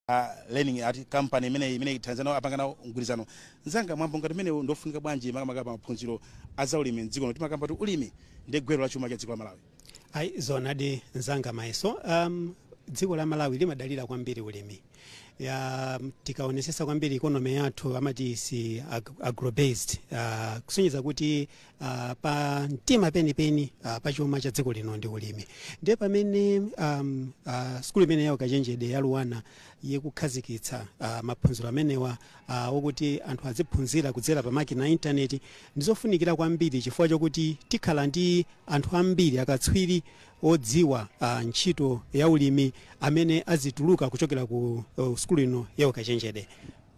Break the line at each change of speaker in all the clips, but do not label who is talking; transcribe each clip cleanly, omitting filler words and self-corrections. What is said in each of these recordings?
learning at company imene Tanzania apangana mgwirizano nzanga mwambo ngati imene ndofunika bwanji makamaka maphunziro azaulimi mdziko kuti makamba kuti ulimi ndi gwero la chuma cha dziko la Malawi.
Zonadi nzanga maeso dziko la Malawi limadalira kwambiri ulimi tikaonesesa kwambiri economy yathu amati si agro-based kusonyeza kuti pa mtima penipeni pa chuma cha dziko lino ndi ulimi ndiye pamene skulu imene yawo kachenjede ya Luanar yekukhazikitsa maphunziro amenewa wokuti anthu aziphunzira kudzera pa makina internet ndizofunikira kwambiri chifukwa chokuti tikhala ndi anthu ambiri akatswiri odziwa ntchito ya ulimi amene azituluka kuchokera ku skulu ino yawo kachenjede.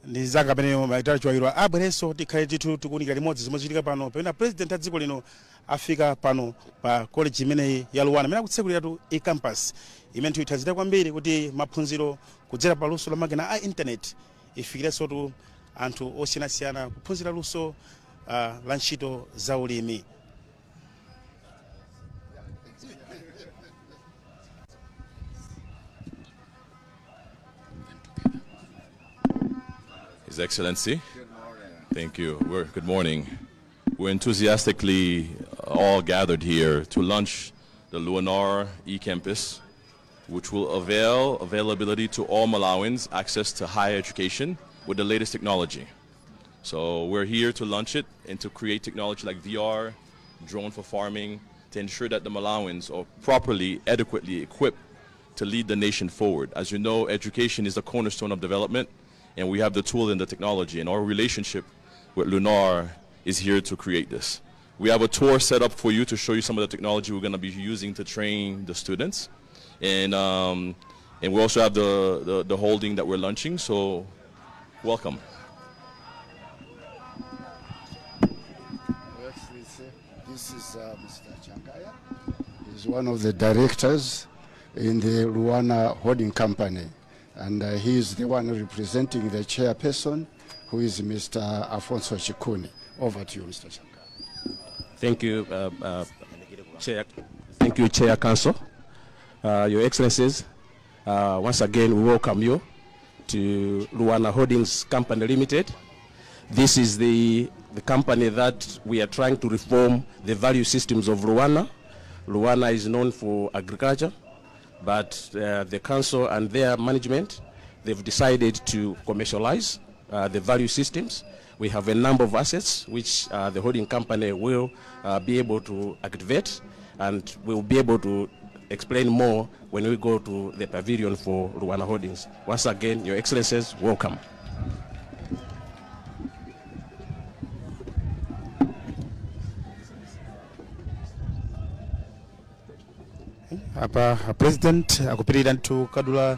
Ndi zanga pamene maitali chiwayiro abwerenso tikhale titu tikuunika limodzi zomwe zichitika pano pamene president a dziko lino afika pano pa college imene ya Luanar imene akutsekuliratu campus imene titazita kwambiri kuti maphunziro kudzera pa luso la makina a internet ifikirenso tu anthu osiyanasiyana kuphunzira luso la ntchito za ulimi.
His Excellency, thank you. Good morning. We're enthusiastically all gathered here to launch the Luanar e-campus, which will availability to all Malawans access to higher education with the latest technology. So we're here to launch it and to create technology like VR, drone for farming, to ensure that the Malawans are properly, adequately equipped to lead the nation forward. As you know, education is the cornerstone of development, and we have the tool and the technology, and our relationship with Luanar is here to create this. We have a tour set up for you to show you some of the technology we're going to be using to train the students, and we also have the holding that we're launching. So, welcome.
This is Mr. Chakwera. He's one of the directors in the Luanar holding company. And he is the one representing the chairperson, who is Mr. Afonso Chikuni. Over to you, Mr. Chakwera.
Thank you, Chair. Thank you, Chair Council. Your Excellencies, once again we welcome you to Luanar Holdings Company Limited. This is the company that we are trying to reform the value systems of Luanar. Luanar is known for agriculture, but the council and their management, they've decided to commercialize the value systems. We have a number of assets which the holding company will be able to activate, and we'll be able to explain more when we go to the pavilion for Luanar Holdings. Once again, Your Excellencies, welcome.
Apa president akupitirira ntu kadula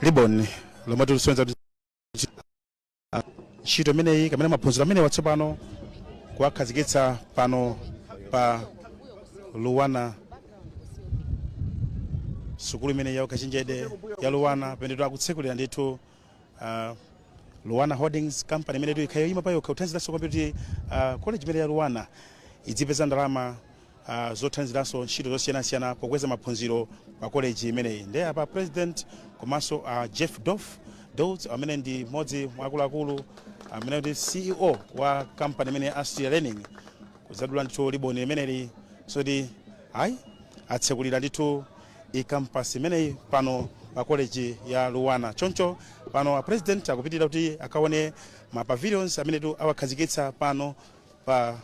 ribbon lomwe tulisonza ntchito imeneyi kamene maphunziro amene watsopano kuwakhazikitsa pano pa Luanar sukulu imene yawo kachenjede ya Luanar pamene akutsekulira ndithu Luanar Holdings Company imene ikhayo ima pa yokha uthanziranso kwambiri college imene ya Luanar idzipeza ndalama zothanziranso ntchito zosiyanasiyana pokweza maphunziro pa college imeneyi. Ndi apa president komanso Jeff Dodds amene ndi modzi mwa akuluakulu amene ndi CEO wa company imene Astria Learning kudzadula ndithu ribbon imeneyi soti atsekulira ndithu campus imeneyi pano pa college ya Luanar. Choncho pano president akupitirira kuti akaone ma pavilions amene tu awakhazikitsa pano pa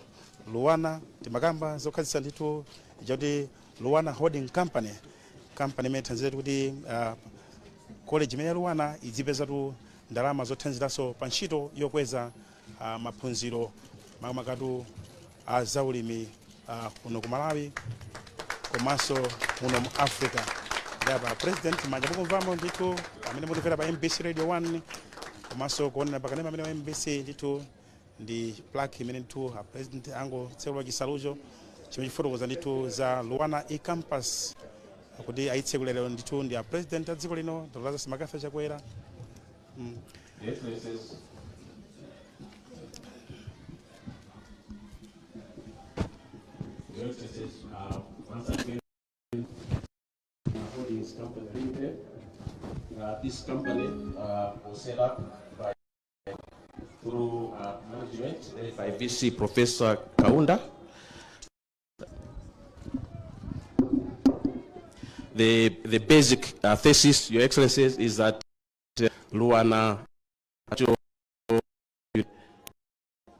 Luanar timakamba zokhazikitsa ndithu kuti Luanar Holding Company imene thanzira kuti college imene ya Luanar idzipeza tu ndalama zothanziranso pa ntchito yokweza maphunziro makamaka azaulimi kuno ku Malawi komanso muno mu Africa. Ndaba president manja mukumvamo ndithu amene mutimvera pa MBC Radio 1 komanso kuonera pakanema amene wa MBC ndithu ndi plaque imene ndithu president ango tsekula chisalucho chimene chifotokoza ndithu za Luanar e-campus kuti ayitsekulira ndithu ndi president a dziko lino Lazarus Chakwera.
Yes, Mrs. Once again, Holdings Company Limited. This company was set up through management led by VC Professor Kaunda. The basic thesis, Your Excellencies, is that Luanar,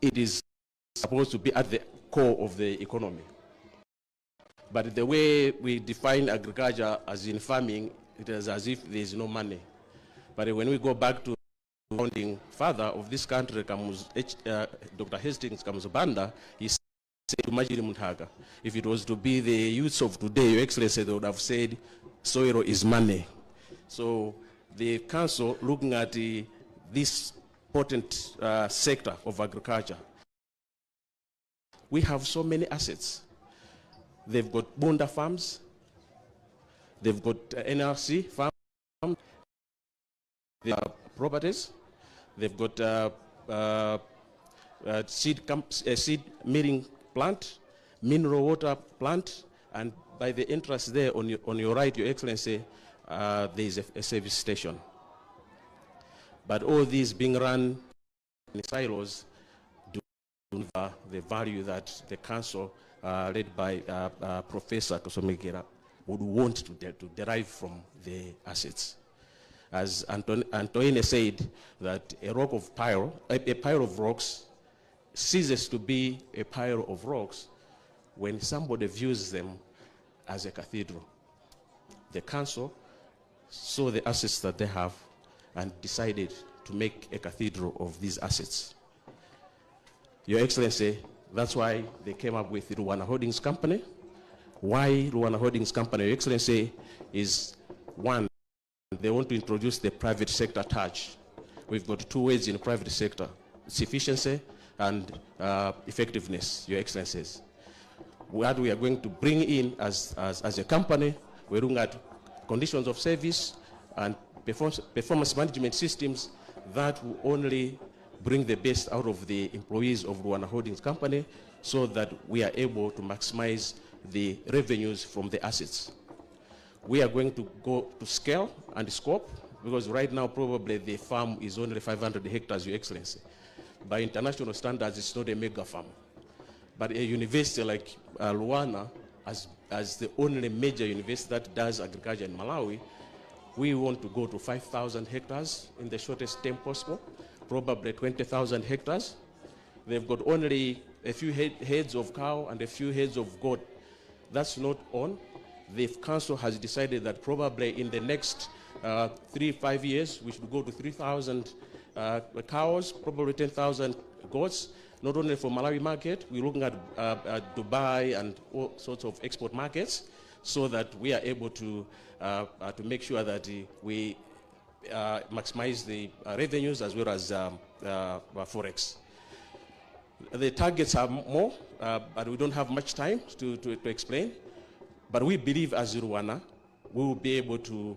it is supposed to be at the core of the economy. But the way we define agriculture as in farming, it is as if there is no money. But when we go back to the founding father of this country, Dr. Hastings Kamuzubanda, he said to Majiri Muntaga, if it was to be the youths of today, Your Excellency, they would have said, soil is money. So the council, looking at this potent sector of agriculture, we have so many assets. They've got Bunda farms, they've got NRC farms, they have properties, they've got seed milling plant, mineral water plant, and by the entrance there on your right, Your Excellency, there is a service station. But all these being run in silos do the value that the council, led by Professor Kosomegera, would want to derive from the assets. As Antoine said, that a pile of rocks ceases to be a pile of rocks when somebody views them as a cathedral. The council saw the assets that they have and decided to make a cathedral of these assets. Your Excellency, that's why they came up with the Luanar Holdings Company. Why Luanar Holdings Company, Your Excellency, is one, they want to introduce the private sector touch. We've got two ways in the private sector: it's efficiency and effectiveness, Your Excellencies. What we are going to bring in as a company, we're looking at conditions of service and performance management systems that will only bring the best out of the employees of Luanar Holdings Company, so that we are able to maximize the revenues from the assets. We are going to go to scale and scope, because right now probably the farm is only 500 hectares, Your Excellency. By international standards, it's not a mega farm. But a university like Luanar, as the only major university that does agriculture in Malawi, we want to go to 5,000 hectares in the shortest time possible, probably 20,000 hectares. They've got only a few heads of cow and a few heads of goat. That's not on. The council has decided that probably in the next 3-5 years, we should go to 3,000 cows, probably 10,000 goats, not only for Malawi market. We're looking at Dubai and all sorts of export markets, so that we are able to make sure that we maximize the revenues as well as forex. The targets are more, but we don't have much time to explain. But we believe as Luanar, we will be able to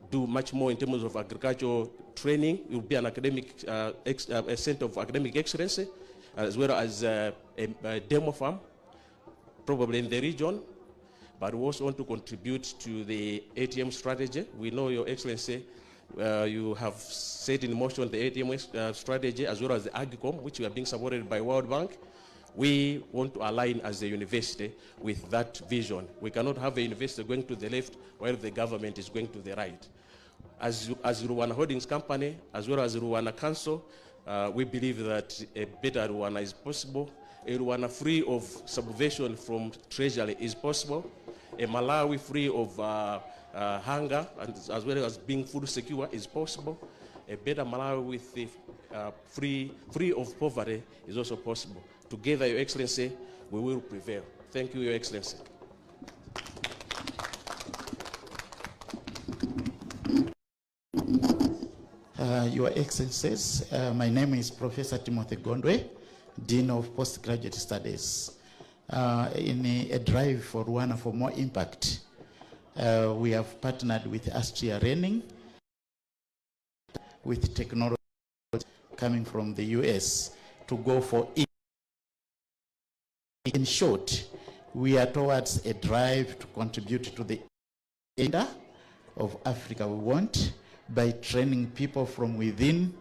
do much more in terms of agricultural training. It will be an academic, a center of academic excellence, as well as a demo farm, probably in the region. But we also want to contribute to the ATM strategy. We know, Your Excellency, you have set in motion the ATM strategy, as well as the AGCOM, which we are being supported by World Bank. We want to align as a university with that vision. We cannot have a university going to the left while the government is going to the right. As Luanar Holdings Company, as well as Luanar Council, we believe that a better Luanar is possible. A Luanar free of subversion from treasury is possible. A Malawi free of hunger, and as well as being food secure, is possible. A better Malawi with the free of poverty is also possible. Together, Your Excellency, we will prevail. Thank you, Your Excellency.
Your Excellencies, my name is Professor Timothy Gondwe, Dean of Postgraduate Studies. In a drive for Luanar for more impact, we have partnered with Astria Learning, with technology coming from the US, to go for it. In short, we are towards a drive to contribute to the agenda of Africa we want, by training people from within